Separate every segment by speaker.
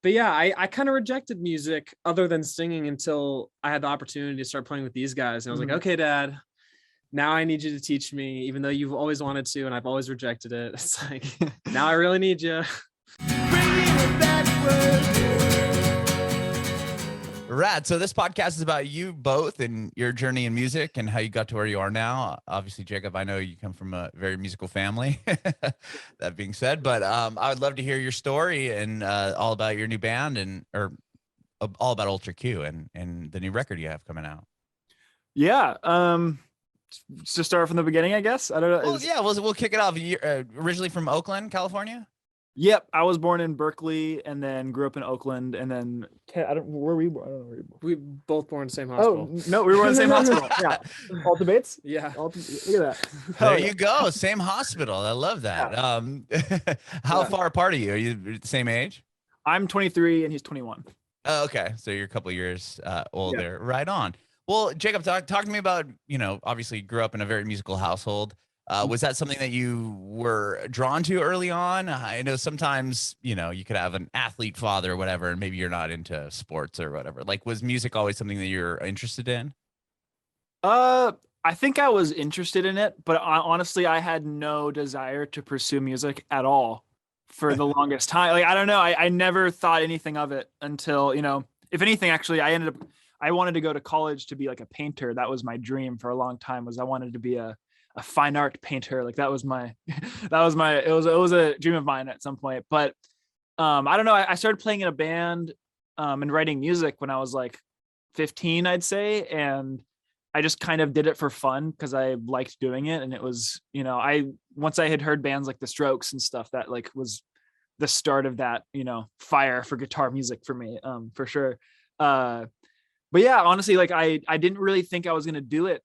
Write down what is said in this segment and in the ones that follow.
Speaker 1: but yeah, I kind of rejected music other than singing until I had the opportunity to start playing with these guys. And I was like, okay, Dad, now I need you to teach me, even though you've always wanted to, and I've always rejected it. It's like, now I really need you.
Speaker 2: Rad. So this podcast is about you both and your journey in music and how you got to where you are now. Obviously, Jacob, I know you come from a very musical family. That being said, but I would love to hear your story and all about your new band or all about Ultra Q and the new record you have coming out.
Speaker 3: Yeah. To start from the beginning, I guess. I don't know.
Speaker 2: Well, yeah, we'll kick it off. You're originally from Oakland, California?
Speaker 3: Yep, I was born in Berkeley and then grew up in Oakland, and then where were we born? I don't know where we born.
Speaker 1: We both born in the same hospital.
Speaker 3: Oh no, we were in the same hospital. Yeah, all debates.
Speaker 1: Yeah,
Speaker 3: look at that.
Speaker 2: There you go, same hospital. I love that. Yeah. How far apart are you? Are you the same age?
Speaker 3: I'm 23 and he's 21.
Speaker 2: Oh, okay, so you're a couple of years older. Yeah. Right on. Well, Jacob, talk to me about, obviously you grew up in a very musical household. Was that something that you were drawn to early on? I know sometimes, you could have an athlete father or whatever, and maybe you're not into sports or whatever. Like, was music always something that you're interested in?
Speaker 3: I think I was interested in it, but honestly, I had no desire to pursue music at all for the longest time. Like, I don't know. I never thought anything of it until, if anything, actually, I wanted to go to college to be like a painter. That was my dream for a long time, was I wanted to be a fine art painter. Like it was a dream of mine at some point. But I don't know. I started playing in a band and writing music when I was like 15, I'd say. And I just kind of did it for fun because I liked doing it. And it was, once I had heard bands like The Strokes and stuff, that like was the start of that, fire for guitar music for me, for sure. But yeah, honestly, like I didn't really think I was going to do it,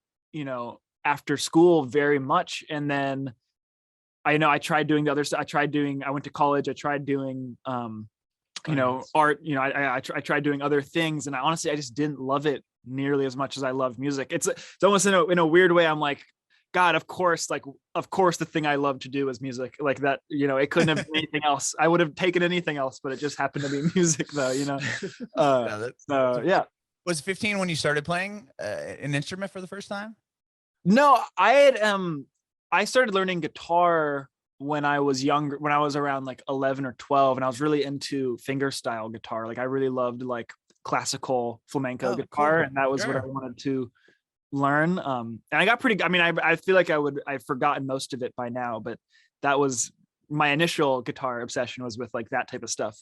Speaker 3: after school very much. And then I tried doing the other stuff. I went to college. I tried doing, art, I tried doing other things. And I just didn't love it nearly as much as I love music. It's almost in a weird way. I'm like, God, of course the thing I love to do is music. Like that, it couldn't have been anything else. I would have taken anything else, but it just happened to be music though, yeah.
Speaker 2: Was 15 when you started playing an instrument for the first time?
Speaker 3: No, I started learning guitar when I was younger, when I was around like 11 or 12, and I was really into fingerstyle guitar. Like I really loved like classical flamenco guitar, cool. And that was what I wanted to learn. And I got pretty, I feel like I've forgotten most of it by now, but that was my initial guitar obsession, was with like that type of stuff.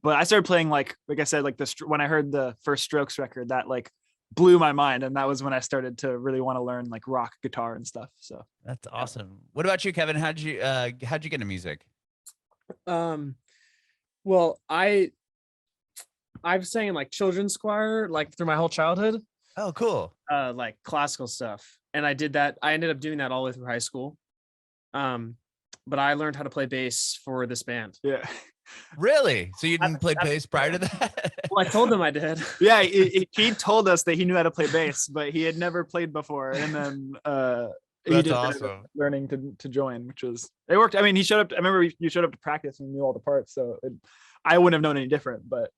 Speaker 3: But I started playing like I said, like when I heard the first Strokes record, that like blew my mind, and that was when I started to really want to learn like rock guitar and stuff. So
Speaker 2: that's awesome. Yeah. What about you, Kevin? How'd you get into music?
Speaker 1: Well, I've sang in like children's choir like through my whole childhood.
Speaker 2: Oh, cool.
Speaker 1: Like classical stuff, and I did that. I ended up doing that all the way through high school. But I learned how to play bass for this band.
Speaker 3: Yeah.
Speaker 2: Really? So you didn't play bass prior to that?
Speaker 1: Well, I told him I did.
Speaker 3: Yeah, he told us that he knew how to play bass, but he had never played before. And then he did awesome. Learning to join, which was, it worked. I mean, he showed up. I remember you showed up to practice and knew all the parts, so I wouldn't have known any different. But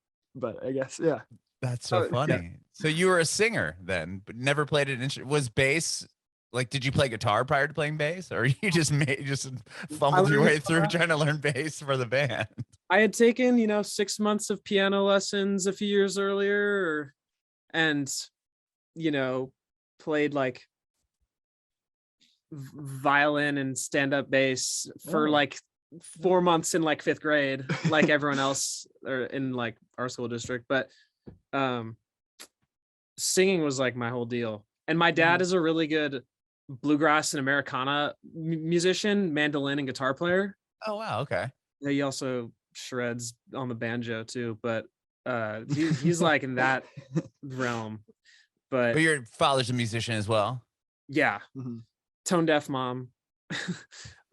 Speaker 3: I guess, yeah.
Speaker 2: That's so funny. Yeah. So you were a singer then, but never played an instrument. Was bass? Like, did you play guitar prior to playing bass, or you just fumbled your way through trying to learn bass for the band?
Speaker 1: I had taken, 6 months of piano lessons a few years earlier, and played like violin and stand-up bass for like 4 months in like 5th grade, like everyone else or in like our school district. But singing was like my whole deal. And my dad is a really good bluegrass and Americana musician, mandolin and guitar player.
Speaker 2: Oh wow, okay.
Speaker 1: Yeah, he also shreds on the banjo too, but he's like in that realm. But
Speaker 2: your father's a musician as well.
Speaker 1: Yeah. Mm-hmm. Tone deaf mom, of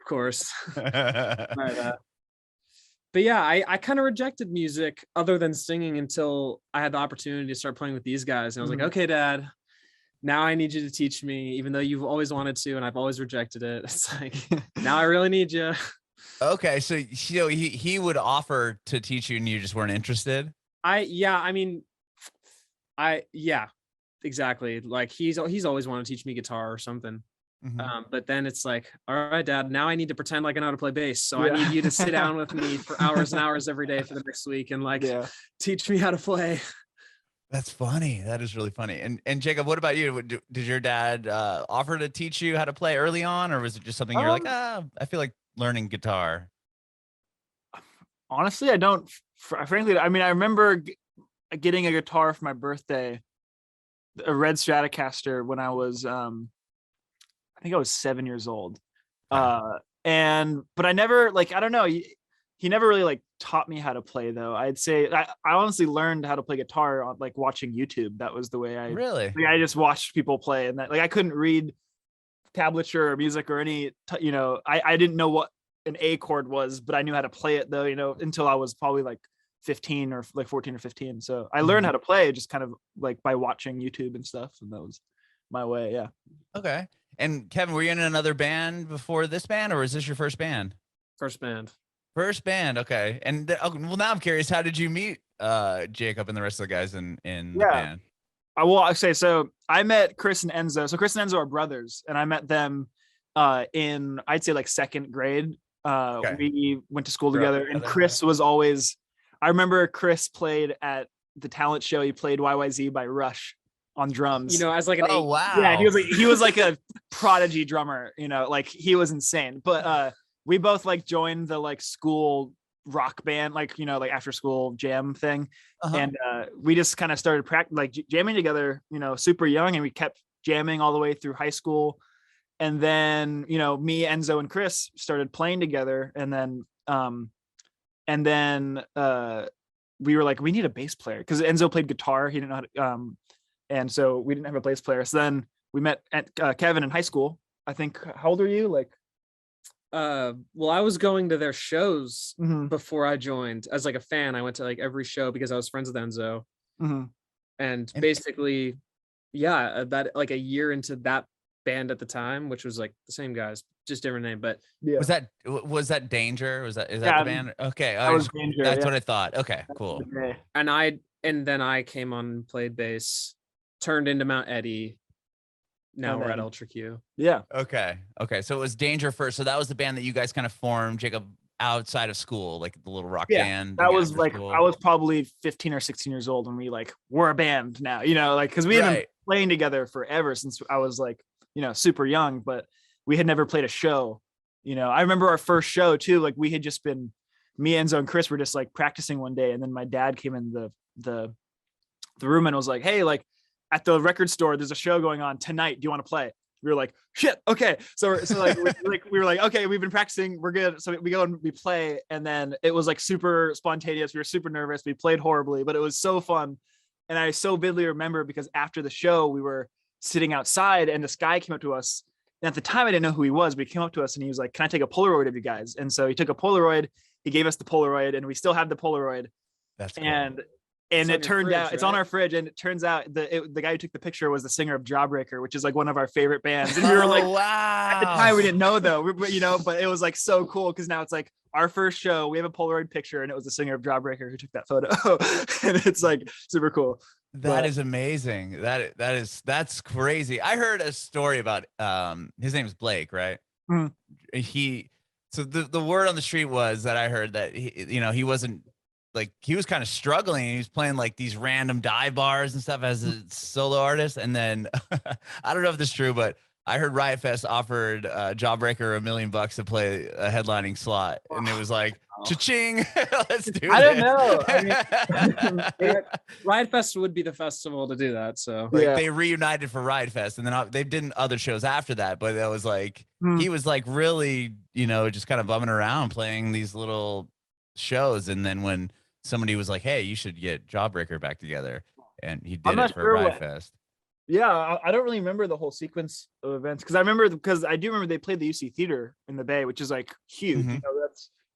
Speaker 1: course. But yeah, I kind of rejected music other than singing until I had the opportunity to start playing with these guys. And I was like, okay, Dad, now I need you to teach me, even though you've always wanted to, and I've always rejected it. It's like, now I really need you.
Speaker 2: Okay, so he would offer to teach you, and you just weren't interested.
Speaker 1: Yeah, exactly. Like he's always wanted to teach me guitar or something. But then it's like, all right, Dad, now I need to pretend like I know how to play bass. So I need you to sit down with me for hours and hours every day for the next week and like teach me how to play.
Speaker 2: That's funny. That is really funny. And Jacob, what about you? Did your dad offer to teach you how to play early on, or was it just something you're like, I feel like learning guitar?
Speaker 3: Honestly, I don't. Frankly, I mean, I remember getting a guitar for my birthday, a red Stratocaster, when I was, I think I was 7 years old. But I never, like, I don't know. He never really like taught me how to play, though. I'd say I honestly learned how to play guitar on like watching YouTube. That was the way I just watched people play, and that, like, I couldn't read tablature or music or any, I didn't know what an A chord was, but I knew how to play it, though, until I was probably like 15 or like 14 or 15. So I learned how to play just kind of like by watching YouTube and stuff, and that was my way. Yeah.
Speaker 2: Okay. And Kevin, were you in another band before this band, or is this your first band?
Speaker 1: First band.
Speaker 2: Okay. And well, now I'm curious, how did you meet Jacob and the rest of the guys in the band?
Speaker 3: I will say, so I met Chris and Enzo. So Chris and Enzo are brothers, and I met them in, I'd say, like second grade. We went to school together, and Chris was always, I remember Chris played at the talent show. He played YYZ by Rush on drums.
Speaker 1: As like an
Speaker 3: wow. Yeah, he was like a prodigy drummer, like he was insane. But we both like joined the like school rock band, like, like after school jam thing. And we just kind of started jamming together, super young, and we kept jamming all the way through high school. And then, me, Enzo, and Chris started playing together. And then we were like, we need a bass player, because Enzo played guitar. He didn't know how to, and so we didn't have a bass player. So then we met Kevin in high school. I think, how old are you? Like,
Speaker 1: well, I was going to their shows before I joined as like a fan. I went to like every show because I was friends with Enzo. And basically, that like a year into that band at the time, which was like the same guys, just different name. But
Speaker 2: was that Danger? Is that the band? Okay, that's what I thought. Okay, cool.
Speaker 1: And then I came on and played bass, turned into Mount Eddie. Now we're at Ultra Q.
Speaker 3: Yeah.
Speaker 2: Okay. So it was Danger first. So that was the band that you guys kind of formed, Jacob, outside of school, like the little rock band.
Speaker 3: That was like, I was probably 15 or 16 years old, and we like, we're a band now, like, because we had been playing together forever since I was like, super young, but we had never played a show. I remember our first show too. Like, we had just been, me, Enzo, and Chris were just like practicing one day, and then my dad came in the room and was like, hey, like, at the record store, there's a show going on tonight. Do you want to play? We were like, shit, okay. So like, we were like, okay, we've been practicing, we're good. So we go and we play, and then it was like super spontaneous. We were super nervous. We played horribly, but it was so fun. And I so vividly remember, because after the show, we were sitting outside, and this guy came up to us. And at the time, I didn't know who he was, but he came up to us and he was like, can I take a Polaroid of you guys? And so he took a Polaroid. He gave us the Polaroid, and we still have the Polaroid.
Speaker 2: That's cool.
Speaker 3: And it turned out, it's on our fridge, and it turns out the guy who took the picture was the singer of Jawbreaker, which is like one of our favorite bands. And we were like,
Speaker 2: wow.
Speaker 3: At the time we didn't know though, but it was like so cool, because now it's like our first show, we have a Polaroid picture, and it was the singer of Jawbreaker who took that photo. And it's like super cool.
Speaker 2: That is amazing. That's crazy. I heard a story about his name is Blake, right? So the word on the street was that I heard that he wasn't, like, he was kind of struggling. He was playing like these random dive bars and stuff as a solo artist. And then I don't know if this is true, but I heard Riot Fest offered Jawbreaker $1 million to play a headlining slot. And it was like, cha-ching, let's do it.
Speaker 3: I don't know. I
Speaker 1: mean, Riot Fest would be the festival to do that. So
Speaker 2: like, they reunited for Riot Fest, and then they did other shows after that. But that was like, he was like really, just kind of bumming around playing these little shows. And then when somebody was like, hey, you should get Jawbreaker back together, and he did it for Riot Fest.
Speaker 3: Yeah, I don't really remember the whole sequence of events, because I do remember they played the UC Theater in the Bay, which is like huge.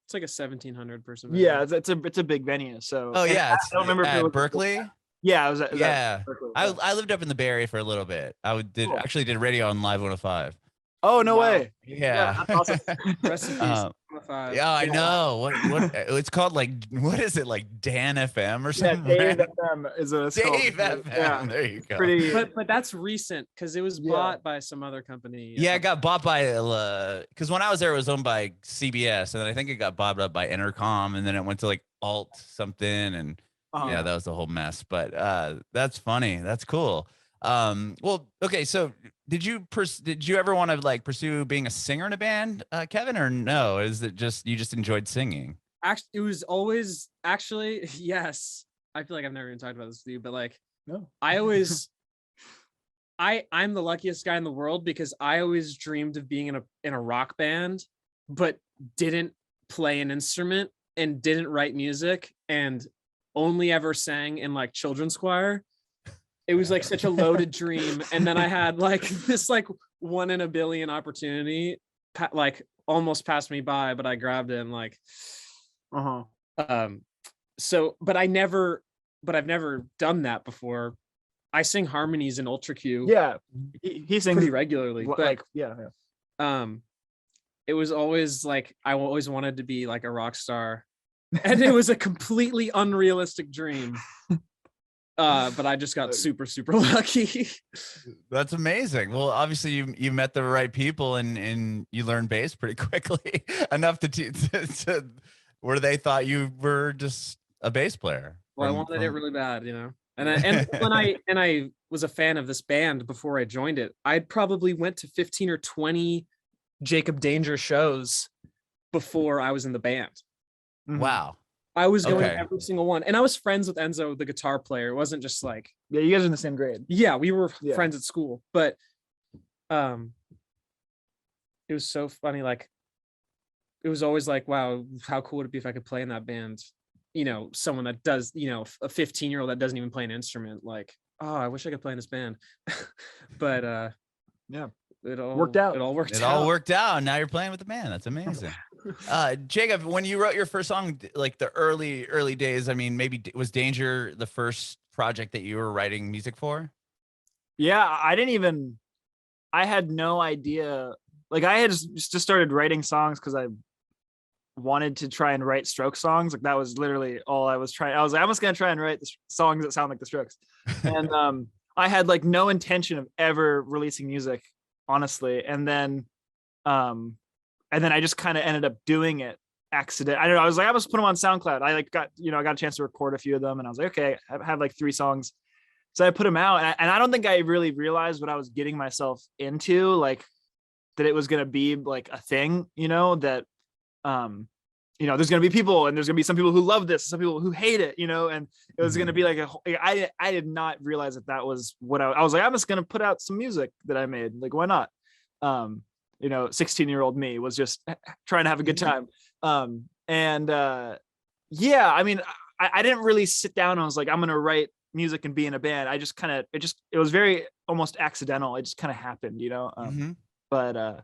Speaker 1: It's like a 1,700 person venue.
Speaker 3: Yeah, it's a big venue. So
Speaker 2: I
Speaker 3: don't remember
Speaker 2: at Berkeley.
Speaker 3: Yeah, it was at
Speaker 2: Berkeley. I lived up in the Bay Area for a little bit. I actually did radio on Live 105.
Speaker 3: Oh, no way.
Speaker 2: Yeah.
Speaker 3: That's awesome.
Speaker 1: 105.
Speaker 2: Yeah, I know. What it's called, like, what is it, like Dan FM or
Speaker 3: Yeah,
Speaker 2: something?
Speaker 3: Dave
Speaker 2: right?
Speaker 3: FM is what it's called.
Speaker 2: Dave FM.
Speaker 3: Yeah,
Speaker 2: There you go.
Speaker 3: pretty.
Speaker 1: But that's recent because it was
Speaker 3: Yeah.
Speaker 1: bought by some other company.
Speaker 2: Yeah, it got bought by because when I was there, it was owned by CBS, and then I think it got bought up by Intercom, and then it went to like Alt something, and yeah, that was the whole mess. But that's funny. That's cool. Well, okay. So did you ever want to like pursue being a singer in a band, Kevin, or no? Is it just you just enjoyed singing?
Speaker 1: Actually, it was always actually yes. I feel like I've never even talked about this with you, but like
Speaker 3: No.
Speaker 1: I always I'm the luckiest guy in the world because I always dreamed of being in a rock band, but didn't play an instrument and didn't write music and only ever sang in like children's choir. It was like such a loaded dream. And then I had like this like 1 in a billion opportunity, like almost passed me by, but I grabbed it and like, so, but I've never done that before. I sing harmonies in Ultra Q.
Speaker 3: Yeah, he sings
Speaker 1: pretty regularly, but
Speaker 3: like yeah.
Speaker 1: It was always like I always wanted to be like a rock star, and it was a completely unrealistic dream. But I just got super lucky.
Speaker 2: That's amazing. Well, obviously you met the right people and you learned bass pretty quickly enough to where they thought you were just a bass player.
Speaker 1: Well, I wanted it really bad, you know. And when I was a fan of this band before I joined it, I probably went to 15 or 20 Jacob Danger shows before I was in the band.
Speaker 2: Wow.
Speaker 1: I was going to every single one, and I was friends with Enzo, the guitar player. It wasn't just like,
Speaker 3: yeah, you guys are in the same grade.
Speaker 1: Yeah, we were friends at school, but it was so funny. Like, it was always like, wow, how cool would it be if I could play in that band? You know, someone that does, you know, a 15-year-old that doesn't even play an instrument. Like, oh, I wish I could play in this band. But yeah, it all worked out. It all worked out.
Speaker 2: Now you're playing with the band. That's amazing. Jacob, when you wrote your first song, like the early days, I mean, maybe was Danger the first project that you were writing music for?
Speaker 3: Yeah, I had no idea. Like, I had just started writing songs because I wanted to try and write Strokes songs. Like, that was literally all I was trying. I was like, I'm just gonna try and write the songs that sound like the Strokes. And I had like no intention of ever releasing music, honestly. And then I just kind of ended up doing it accident. I don't know. I was like, I must put them on SoundCloud. I like got a chance to record a few of them, and I was like, okay, I have like 3 songs. So I put them out, and I don't think I really realized what I was getting myself into, like that it was going to be like a thing, you know, that, there's going to be people, and there's going to be some people who love this, some people who hate it, you know, and it was going to be like I did not realize that was what I was like, I'm just going to put out some music that I made. Like, why not? 16-year-old me was just trying to have a good time. Yeah, I mean, I didn't really sit down and I was like, I'm going to write music and be in a band. I just kind of, it was very almost accidental. It just kind of happened, you know? But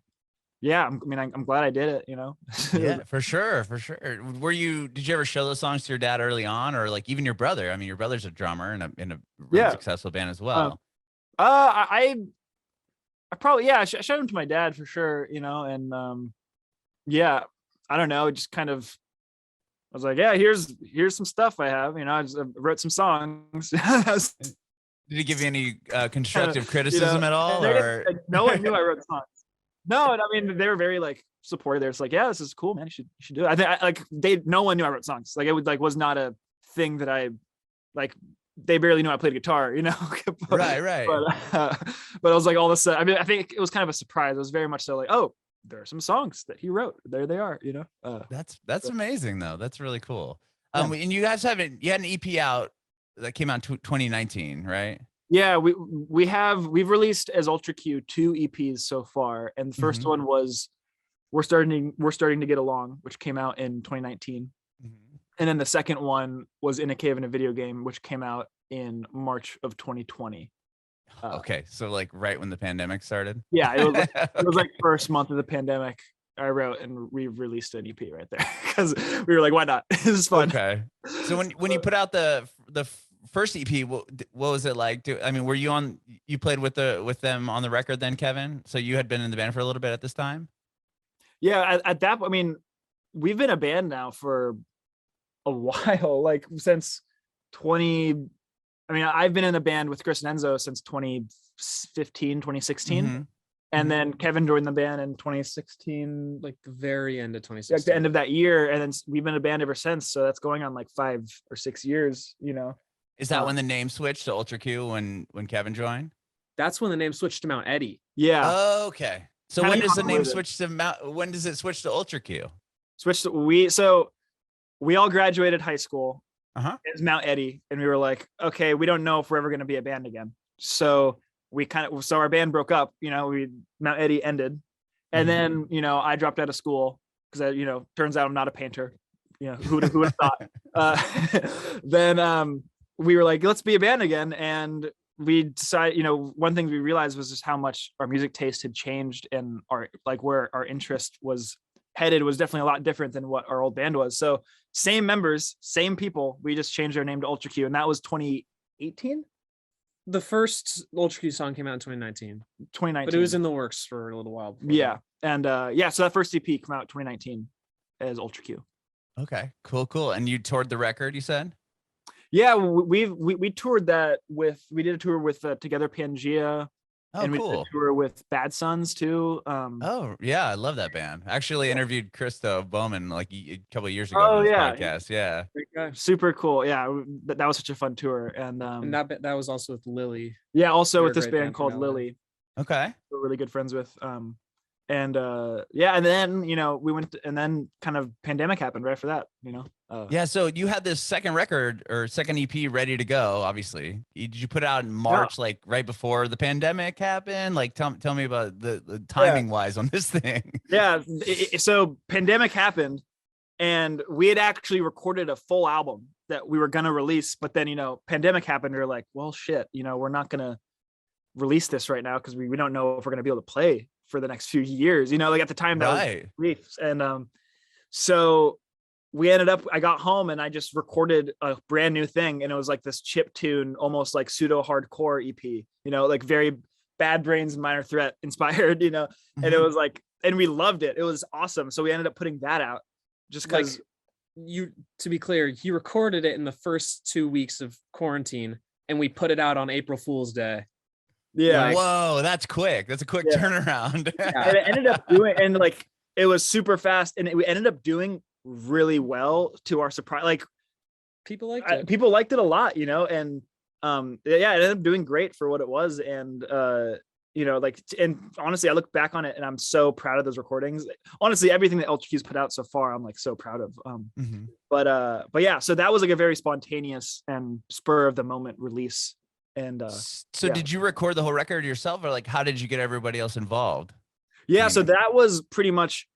Speaker 3: yeah, I'm glad I did it, you know?
Speaker 2: Yeah, for sure. Did you ever show those songs to your dad early on, or like even your brother? I mean, your brother's a drummer in a really successful band as well.
Speaker 3: I probably, I showed them to my dad for sure, you know, and yeah, I don't know, it just kind of, I was like, yeah, here's some stuff I have, you know, I wrote some songs.
Speaker 2: Did he give you any constructive criticism at all? Or?
Speaker 3: No one knew I wrote songs. No, and I mean, they were very like supportive. They're just like, yeah, this is cool, man. You should do it. No one knew I wrote songs. Like, it would was not a thing that I like. They barely knew I played guitar, you know.
Speaker 2: Right.
Speaker 3: But I was like, all of a sudden, I mean, I think it was kind of a surprise. It was very much so like, oh, there are some songs that he wrote. There they are, you know.
Speaker 2: That's amazing though. That's really cool. And you guys you had an EP out that came out in 2019, right?
Speaker 3: Yeah, we've released as Ultra Q 2 EPs so far, and the first one was We're Starting to Get Along, which came out in 2019. And then the second one was In a Cave in a Video Game, which came out in March of 2020.
Speaker 2: Okay, so like right when the pandemic started.
Speaker 3: Yeah, it was like first month of the pandemic. I wrote and we released an EP right there because we were like, why not? This is fun.
Speaker 2: Okay. So when you put out the first EP, what was it like? Were you played with them on the record then, Kevin? So you had been in the band for a little bit at this time?
Speaker 3: Yeah, at that, I mean, we've been a band now for a while, like since 20. I mean, I've been in the band with Chris and Enzo since 2015, 2016.
Speaker 2: Mhm.
Speaker 3: And then Kevin joined the band in 2016,
Speaker 1: Like the very end of
Speaker 3: like
Speaker 1: 2016.
Speaker 3: the end of that year. And then we've been a band ever since. So that's going on like 5 or 6 years, you know.
Speaker 2: Is that when the name switched to Ultra Q when Kevin joined?
Speaker 1: That's when the name switched to Mount Eddie.
Speaker 3: Yeah.
Speaker 2: Okay. So
Speaker 3: Kinda
Speaker 2: when does the name
Speaker 3: convoluted.
Speaker 2: switch to when does it switch to Ultra Q?
Speaker 3: We all graduated high school.
Speaker 2: Uh-huh.
Speaker 3: It was Mount Eddie, and we were like, okay, we don't know if we're ever going to be a band again. So our band broke up. You know, Mount Eddie ended, and then I dropped out of school because turns out I'm not a painter. You know, who would have thought? Then we were like, let's be a band again, and we decided. One thing we realized was just how much our music taste had changed, and where our interest was headed was definitely a lot different than what our old band was. So same members, same people. We just changed our name to Ultra Q, and that was 2018.
Speaker 1: The first Ultra Q song came out in 2019.
Speaker 3: 2019,
Speaker 1: but it was in the works for a little while.
Speaker 3: Yeah, and so that first EP came out 2019 as Ultra Q.
Speaker 2: Okay, cool. And you toured the record, you said?
Speaker 3: Yeah, we toured that we did a tour with Together Pangea.
Speaker 2: Oh,
Speaker 3: and we
Speaker 2: cool.
Speaker 3: did a tour with Bad Sons too.
Speaker 2: Oh yeah, I love that band. Actually interviewed Christo Bowman like a couple of years ago
Speaker 3: Oh,
Speaker 2: on this
Speaker 3: yeah.
Speaker 2: podcast. Yeah.
Speaker 3: Super cool. Yeah, that was such a fun tour. And
Speaker 1: that was also with Lily.
Speaker 3: Yeah, also
Speaker 1: They're
Speaker 3: with
Speaker 1: a
Speaker 3: this
Speaker 1: great
Speaker 3: band called
Speaker 1: from LA.
Speaker 3: Lily.
Speaker 2: Okay.
Speaker 3: We're really good friends with. And then we went and then kind of pandemic happened right after that.
Speaker 2: Yeah, so you had this second record or second EP ready to go, obviously. Did you put it out in March, like right before the pandemic happened? Like tell me about the timing wise on this thing.
Speaker 3: Yeah, so pandemic happened, and we had actually recorded a full album that we were gonna release, but then pandemic happened. We were like, well, shit, we're not gonna release this right now because we don't know if we're gonna be able to play for the next few years. Like at the time that was released. And so we ended up, I got home and I just recorded a brand new thing, and it was like this chip tune, almost like pseudo hardcore EP, like very Bad Brains, Minor Threat inspired, and it was like, and we loved it. It was awesome. So we ended up putting that out just because
Speaker 1: to be clear, he recorded it in the first 2 weeks of quarantine, and we put it out on April Fool's Day.
Speaker 3: Yeah.
Speaker 2: Whoa, that's quick. That's a quick turnaround.
Speaker 3: And it ended up doing, and like it was super fast, and we ended up doing really well to our surprise. Like
Speaker 1: people liked it.
Speaker 3: People liked it a lot, and it ended up doing great for what it was. And and honestly, I look back on it and I'm so proud of those recordings. Honestly, everything that Ultra Q's put out so far, I'm like so proud of. But yeah, so that was like a very spontaneous and spur of the moment release. And
Speaker 2: did you record the whole record yourself, or like how did you get everybody else involved?
Speaker 3: Yeah, so that was pretty much,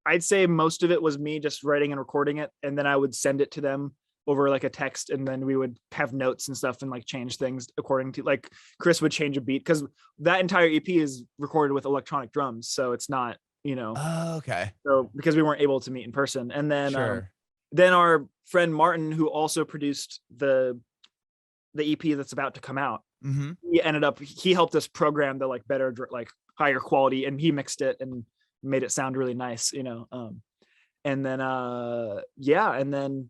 Speaker 3: I'd say most of it was me just writing and recording it, and then I would send it to them over like a text, and then we would have notes and stuff and like change things according to, like Chris would change a beat because that entire EP is recorded with electronic drums, so it's not
Speaker 2: Oh, okay.
Speaker 3: So because we weren't able to meet in person, and then then our friend Martin, who also produced the EP that's about to come out, he helped us program the like better, like higher quality, and he mixed it and made it sound really nice, and then and then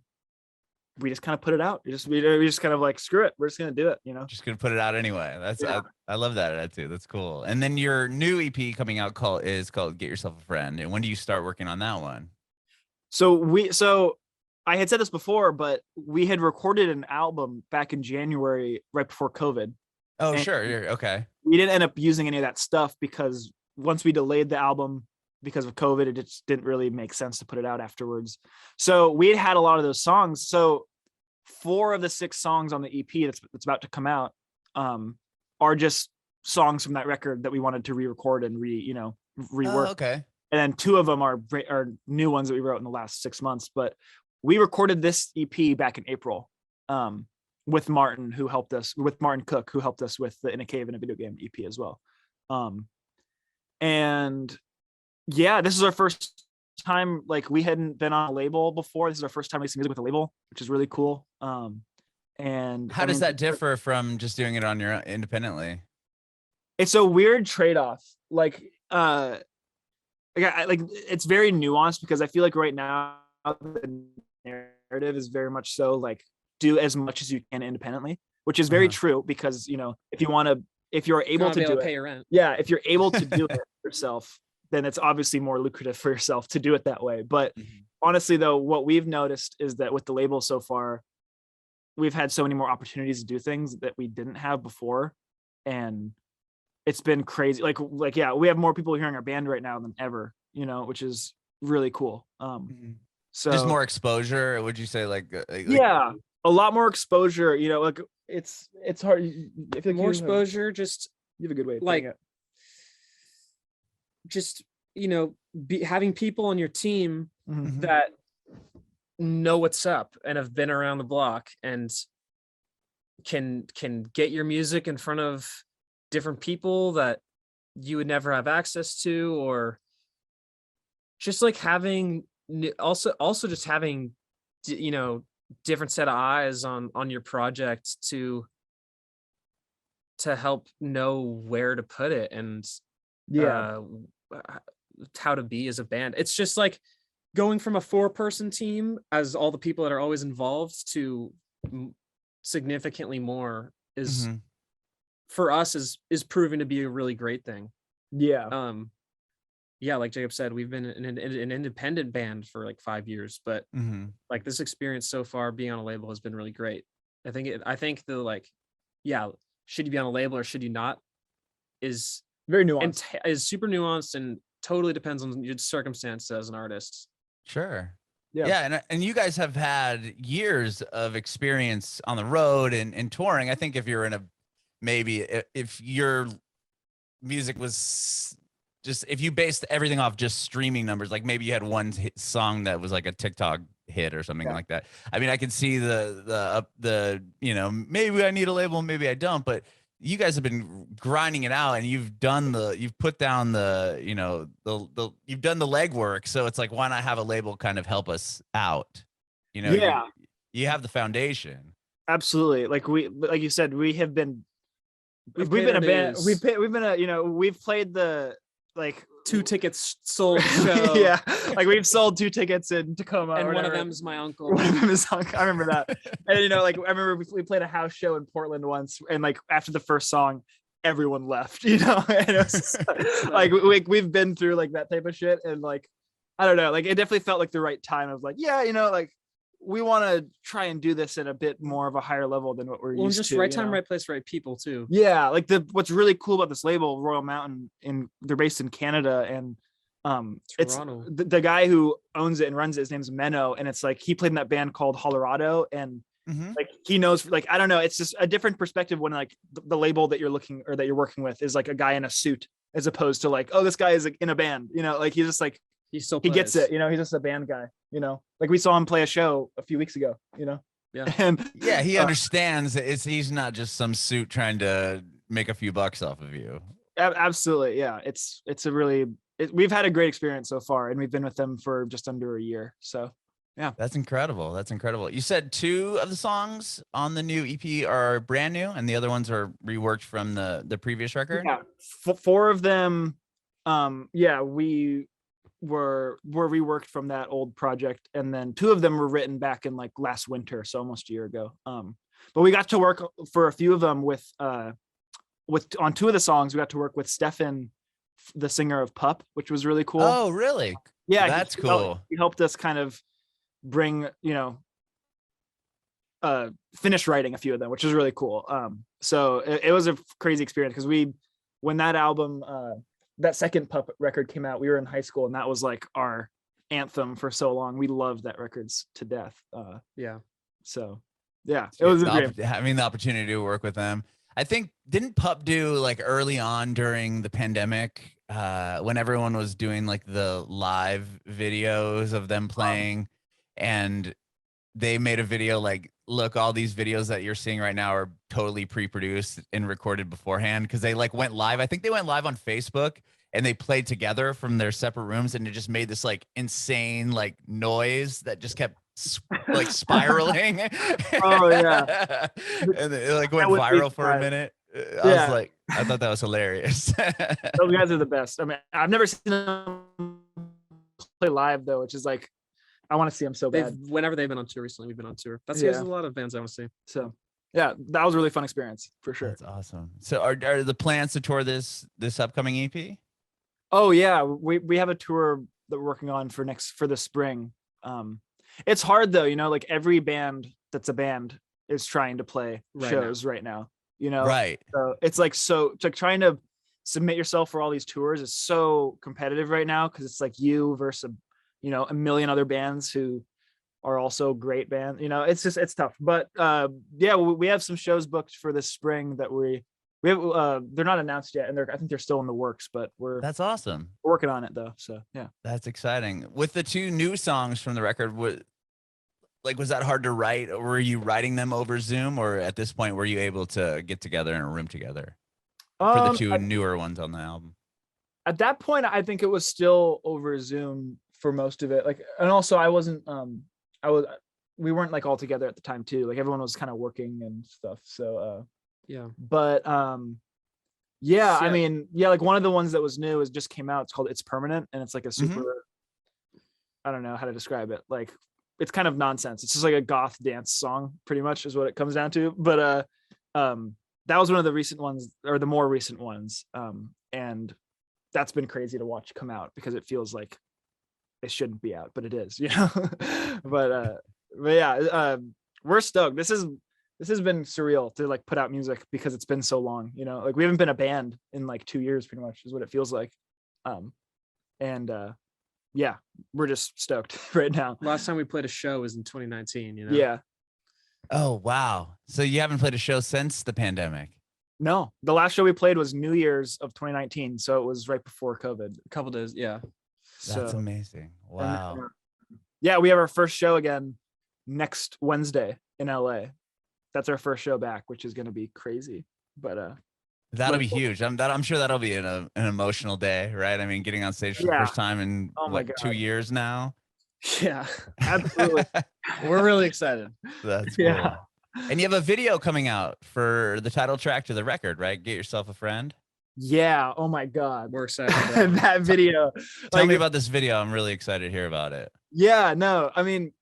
Speaker 3: we just kind of put it out. We just kind of like, screw it, we're just gonna do it,
Speaker 2: just gonna put it out anyway. That's I love that too. That's cool. And then your new EP coming out is called Get Yourself a Friend. And when do you start working on that one?
Speaker 3: So I had said this before, but we had recorded an album back in January, right before COVID.
Speaker 2: Oh, sure. Okay.
Speaker 3: We didn't end up using any of that stuff because once we delayed the album because of COVID, it just didn't really make sense to put it out afterwards. So we had a lot of those songs. So 4 of the 6 songs on the EP that's about to come out are just songs from that record that we wanted to re-record and rework.
Speaker 2: Oh, okay.
Speaker 3: And then 2 of them are new ones that we wrote in the last 6 months. But we recorded this EP back in April with Martin, Martin Cooke, who helped us with the In a Cave in a Video Game EP as well. And yeah, this is our first time, like we hadn't been on a label before. This is our first time releasing music with a label, which is really cool. And
Speaker 2: how does that differ from just doing it on your own independently?
Speaker 3: It's a weird trade-off. Like like it's very nuanced, because I feel like right now the narrative is very much so like do as much as you can independently, which is very true, because if you're able to do
Speaker 1: pay
Speaker 3: it,
Speaker 1: your rent.
Speaker 3: yeah, if you're able to do it yourself, then it's obviously more lucrative for yourself to do it that way. But honestly, though, what we've noticed is that with the label so far, we've had so many more opportunities to do things that we didn't have before, and it's been crazy. Like yeah, we have more people hearing our band right now than ever, which is really cool. So
Speaker 2: just more exposure, would you say? Like
Speaker 3: yeah, a lot more exposure. Like it's hard. I feel like
Speaker 1: more exposure. Just
Speaker 3: you have a good way of
Speaker 1: like
Speaker 3: it.
Speaker 1: just having people on your team that know what's up and have been around the block and can get your music in front of different people that you would never have access to, or just like having also just having different set of eyes on your project to help know where to put it and how to be as a band. It's just like going from a 4-person team as all the people that are always involved to significantly more is for us is proving to be a really great thing. Like Jacob said, we've been an independent band for like 5 years, but like this experience so far being on a label has been really great. I think the like, should you be on a label or should you not is
Speaker 3: very nuanced,
Speaker 1: is super nuanced and totally depends on your circumstances as an artist.
Speaker 2: Sure. Yeah. And you guys have had years of experience on the road and touring. I think if you're in if your music was just, if you based everything off just streaming numbers, like maybe you had one song that was like a TikTok hit or something like that. I mean, I can see the maybe I need a label, maybe I don't, but you guys have been grinding it out and you've put down you've done the legwork. So it's like, why not have a label kind of help us out? You have the foundation.
Speaker 3: Absolutely. Like you said, we've been a band. We've played the
Speaker 1: 2 tickets sold show.
Speaker 3: Yeah, like we've sold 2 tickets in Tacoma,
Speaker 1: and
Speaker 3: one
Speaker 1: of them's my uncle.
Speaker 3: One of them is uncle. I remember that. And I remember we played a house show in Portland once, and like after the first song, everyone left. And it was just, like we've been through like that type of shit, and like I don't know, like it definitely felt like the right time of like like we want to try and do this at a bit more of a higher level than what we're used
Speaker 1: just
Speaker 3: to.
Speaker 1: Right time, right place, right people too.
Speaker 3: Yeah, like what's really cool about this label, Royal Mountain, they're based in Canada, and it's the guy who owns it and runs it. His name's Menno, and it's like he played in that band called Colorado, and like he knows, like I don't know, it's just a different perspective when like the label that you're looking or that you're working with is like a guy in a suit, as opposed to like, oh, this guy is like in a band, like he's just like he gets it, he's just a band guy, like we saw him play a show a few weeks ago, and
Speaker 2: he understands he's not just some suit trying to make a few bucks off of you.
Speaker 3: Absolutely. Yeah, it's a really we've had a great experience so far, and we've been with them for just under a year, so yeah,
Speaker 2: that's incredible. You said 2 of the songs on the new EP are brand new and the other ones are reworked from the previous record.
Speaker 3: 4 of them we were reworked from that old project, and then 2 of them were written back in like last winter, so almost a year ago. But we got to work for a few of them with on 2 of the songs. We got to work with Stefan, the singer of Pup, which was really cool.
Speaker 2: Oh, really?
Speaker 3: Yeah,
Speaker 2: that's cool.
Speaker 3: He helped us kind of bring finish writing a few of them, which was really cool. So it was a crazy experience, because when that album that second Pup record came out, we were in high school, and that was like our anthem for so long. We loved that records to death. So yeah, it was
Speaker 2: having the opportunity to work with them. I think, didn't Pup do like early on during the pandemic, when everyone was doing like the live videos of them playing, and they made a video like, look, all these videos that you're seeing right now are totally pre-produced and recorded beforehand, because they like went live. I think they went live on Facebook and they played together from their separate rooms, and it just made this like insane like noise that just kept like spiraling.
Speaker 3: Oh yeah.
Speaker 2: And it like went viral for a minute. I was like, I thought that was hilarious.
Speaker 3: Those guys are the best. I mean, I've never seen them play live though, which is like, I want to see them so bad.
Speaker 1: Whenever they've been on tour recently, we've been on tour. That's
Speaker 3: Yeah.
Speaker 1: there's a lot of bands I want to see.
Speaker 3: So yeah, that was a really fun experience for sure.
Speaker 2: That's awesome. So are the plans to tour this upcoming EP?
Speaker 3: Oh yeah, we have a tour that we're working on for the spring. It's hard though, you know, like every band that's a band is trying to play shows right now, you know?
Speaker 2: Right.
Speaker 3: So it's like trying to submit yourself for all these tours is so competitive right now because it's like you versus you know, a million other bands who are also great bands. You know, it's tough. But yeah, we have some shows booked for this spring that we have. They're not announced yet, and I think they're still in the works. But
Speaker 2: That's awesome.
Speaker 3: We're working on it though. So yeah,
Speaker 2: that's exciting. With the 2 new songs from the record, was that hard to write? Or were you writing them over Zoom, or at this point were you able to get together in a room together for the 2 newer ones on the album?
Speaker 3: At that point, I think it was still over Zoom for most of it. Like, and also I wasn't. We weren't like all together at the time too. Like everyone was kind of working and stuff. So
Speaker 1: yeah.
Speaker 3: But yeah, I mean, yeah, like one of the ones that was new just came out. It's called It's Permanent, and it's like a super I don't know how to describe it. Like it's kind of nonsense. It's just like a goth dance song, pretty much is what it comes down to. But that was one of the recent ones, or the more recent ones. And that's been crazy to watch come out because it feels like it shouldn't be out, but it is, you know. but yeah, we're stoked. This has been surreal to like put out music because it's been so long, you know. Like we haven't been a band in like 2 years, pretty much is what it feels like. Yeah, we're just stoked right now.
Speaker 1: Last time we played a show was in 2019, you know.
Speaker 3: Yeah.
Speaker 2: Oh wow. So you haven't played a show since the pandemic?
Speaker 3: No, the last show we played was New Year's of 2019, so it was right before COVID.
Speaker 1: A couple days, yeah.
Speaker 2: That's amazing. Wow.
Speaker 3: And, yeah, we have our first show again next Wednesday in LA. That's our first show back, which is going to be crazy. But
Speaker 2: that'll be huge. I'm sure that'll be an emotional day, right? I mean, getting on stage for the first time in 2 years now.
Speaker 1: Yeah, absolutely. We're really excited.
Speaker 2: That's cool. Yeah. And you have a video coming out for the title track to the record, right? Get Yourself a Friend.
Speaker 3: Yeah. Oh my God.
Speaker 1: We're excited.
Speaker 3: That video.
Speaker 2: Tell me about this video. I'm really excited to hear about it.
Speaker 3: Yeah, no, I mean,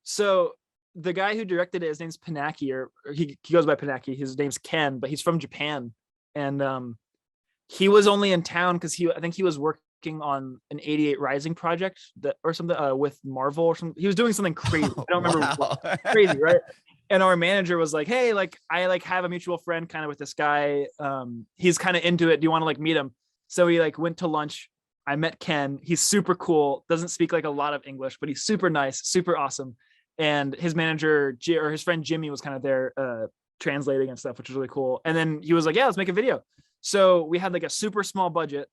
Speaker 3: so the guy who directed it, his name's Pennacky, or he goes by Pennacky. His name's Ken, but he's from Japan. And he was only in town because I think he was working on an 88 Rising project or something with Marvel or something. He was doing something crazy. I don't remember. What, crazy, right? And our manager was like, hey, like I like have a mutual friend kind of with this guy. He's kind of into it. Do you want to like meet him? So we like went to lunch. I met Ken. He's super cool. Doesn't speak like a lot of English, but he's super nice, super awesome. And his manager or his friend Jimmy was kind of there translating and stuff, which was really cool. And then he was like, yeah, let's make a video. So we had like a super small budget.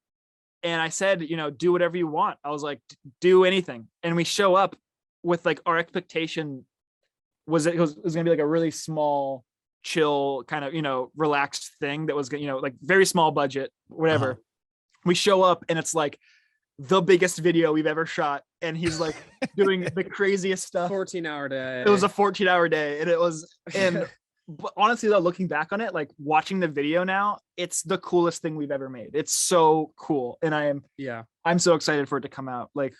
Speaker 3: And I said, you know, do whatever you want. I was like, do anything. And we show up with like our expectation was it was going to be like a really small, chill kind of, you know, relaxed thing that was, you know, like very small budget, whatever. We show up and it's like the biggest video we've ever shot. And he's like doing the craziest stuff.
Speaker 1: 14-hour day.
Speaker 3: It was a 14-hour day. And it was, and honestly though, looking back on it, like watching the video now, it's the coolest thing we've ever made. It's so cool. And I'm so excited for it to come out. Like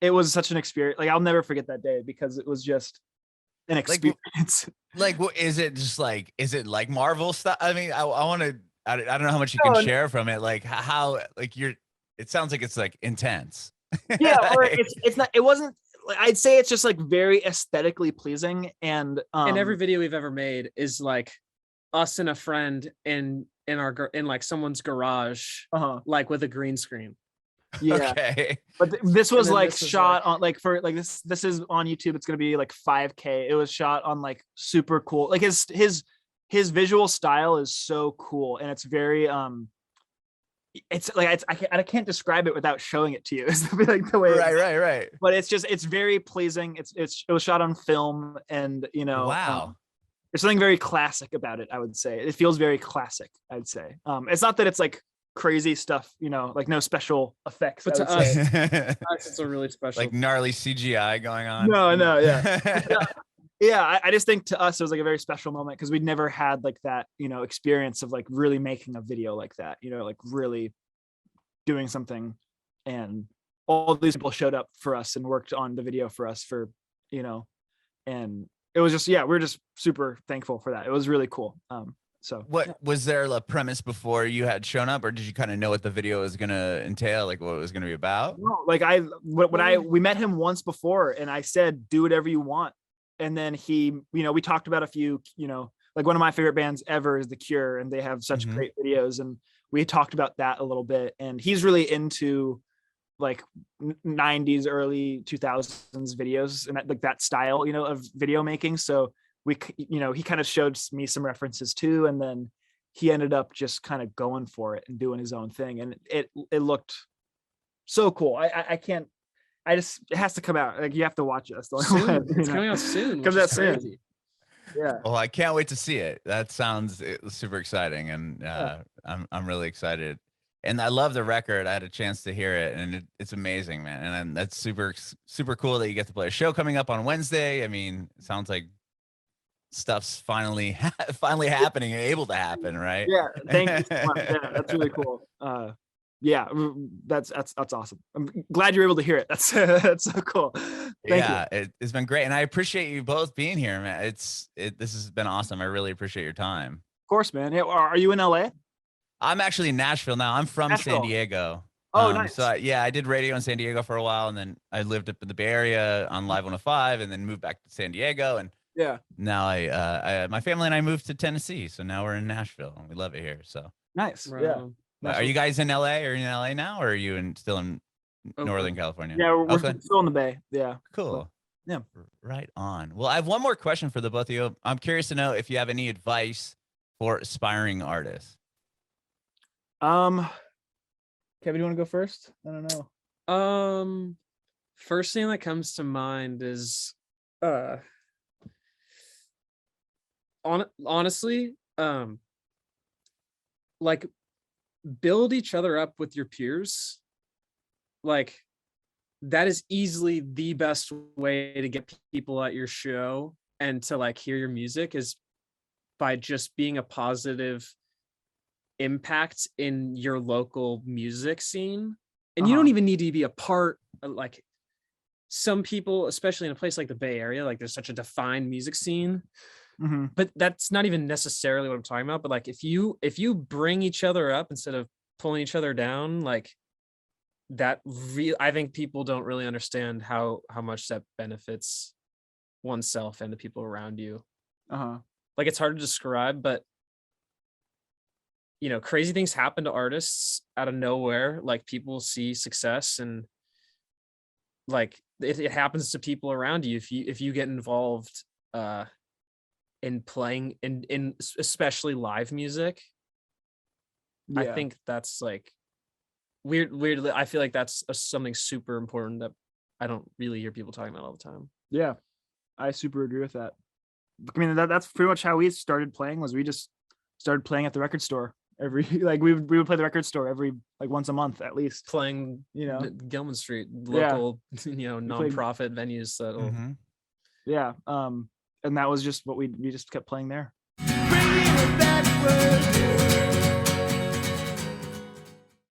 Speaker 3: it was such an experience. Like I'll never forget that day because it was just an experience.
Speaker 2: Like what is it just like, is it like Marvel stuff? I mean, I want to, I don't know how much you can share from it. Like how, like it sounds like it's like intense.
Speaker 3: Yeah. Or it's not, it wasn't, I'd say it's just like very aesthetically pleasing. And
Speaker 1: every video we've ever made is like us and a friend in like someone's garage, like with a green screen.
Speaker 3: Yeah.
Speaker 2: Okay.
Speaker 3: But this was like shot on like for like this is on YouTube. It's gonna be like 5K. It was shot on like super cool. Like his visual style is so cool, and it's very it's like I can't describe it without showing it to you. It's like the way
Speaker 2: right.
Speaker 3: But it's very pleasing. It was shot on film, and you know,
Speaker 2: wow.
Speaker 3: There's something very classic about it. I would say it feels very classic. I'd say it's not that it's like crazy stuff, you know, like no special effects.
Speaker 1: But to us, it's a really special,
Speaker 2: like gnarly CGI going on.
Speaker 3: No, yeah. Yeah, I just think to us it was like a very special moment because we'd never had like that, experience of like really making a video like that, like really doing something, and all these people showed up for us and worked on the video for us for, and it was just, we're just super thankful for that. It was really cool. So
Speaker 2: what was there a premise before you had shown up, or did you kind of know what the video was going to entail, like what it was going to be about?
Speaker 3: No, like we met him once before and I said, do whatever you want. And then he, we talked about a few, like one of my favorite bands ever is The Cure, and they have such great videos. And we talked about that a little bit. And he's really into like 90s, early 2000s videos and like that style, of video making. So we, he kind of showed me some references too. And then he ended up just kind of going for it and doing his own thing. And it looked so cool. I can't, it has to come out. Like you have to watch it. That's the only way,
Speaker 1: It's coming out soon.
Speaker 3: Comes out soon. Yeah.
Speaker 2: Well, I can't wait to see it. That sounds super exciting, and I'm really excited. And I love the record. I had a chance to hear it, and it's amazing, man. And that's super cool that you get to play a show coming up on Wednesday. I mean, it sounds like stuff's finally happening and able to happen, right?
Speaker 3: Yeah. Thank you so much. Yeah, that's really cool. Yeah, that's awesome. I'm glad you're able to hear it. That's so cool. Thank you.
Speaker 2: It's been great, and I appreciate you both being here, man. This has been awesome. I really appreciate your time.
Speaker 3: Of course, man. Yeah, are you in LA?
Speaker 2: I'm actually in Nashville now. I'm from San Diego.
Speaker 3: Oh, nice.
Speaker 2: So I did radio in San Diego for a while, and then I lived up in the Bay Area on Live 105, and then moved back to San Diego, and now my family and I moved to Tennessee, so now we're in Nashville, and we love it here. So
Speaker 3: nice.
Speaker 1: Right.
Speaker 3: Yeah.
Speaker 2: Are you guys in LA? Are you in LA now, or are you still in Northern California?
Speaker 3: Yeah, we're still in the Bay. Yeah.
Speaker 2: Cool.
Speaker 3: Yeah.
Speaker 2: Right on. Well, I have one more question for the both of you. I'm curious to know if you have any advice for aspiring artists.
Speaker 3: Kevin, do you want to go first? I don't know.
Speaker 1: First thing that comes to mind is honestly, like build each other up with your peers. Like that is easily the best way to get people at your show and to like hear your music, is by just being a positive impact in your local music scene. And you don't even need to be a part of, like, some people, especially in a place like the Bay Area, like there's such a defined music scene. But that's not even necessarily what I'm talking about. But like if you bring each other up instead of pulling each other down, like that I think people don't really understand how much that benefits oneself and the people around you. Like it's hard to describe, but crazy things happen to artists out of nowhere. Like people see success, and like it happens to people around you if you get involved in playing in especially live music. I think that's like weirdly I feel like that's something super important that I don't really hear people talking about all the time.
Speaker 3: Yeah, I super agree with that. I mean, that's pretty much how we started playing. Was we just started playing at the record store every we would play the record store every like once a month at least,
Speaker 1: playing Gilman Street, local non-profit venues that'll
Speaker 3: and that was just what we just kept playing there.
Speaker 4: Bringing it backwards.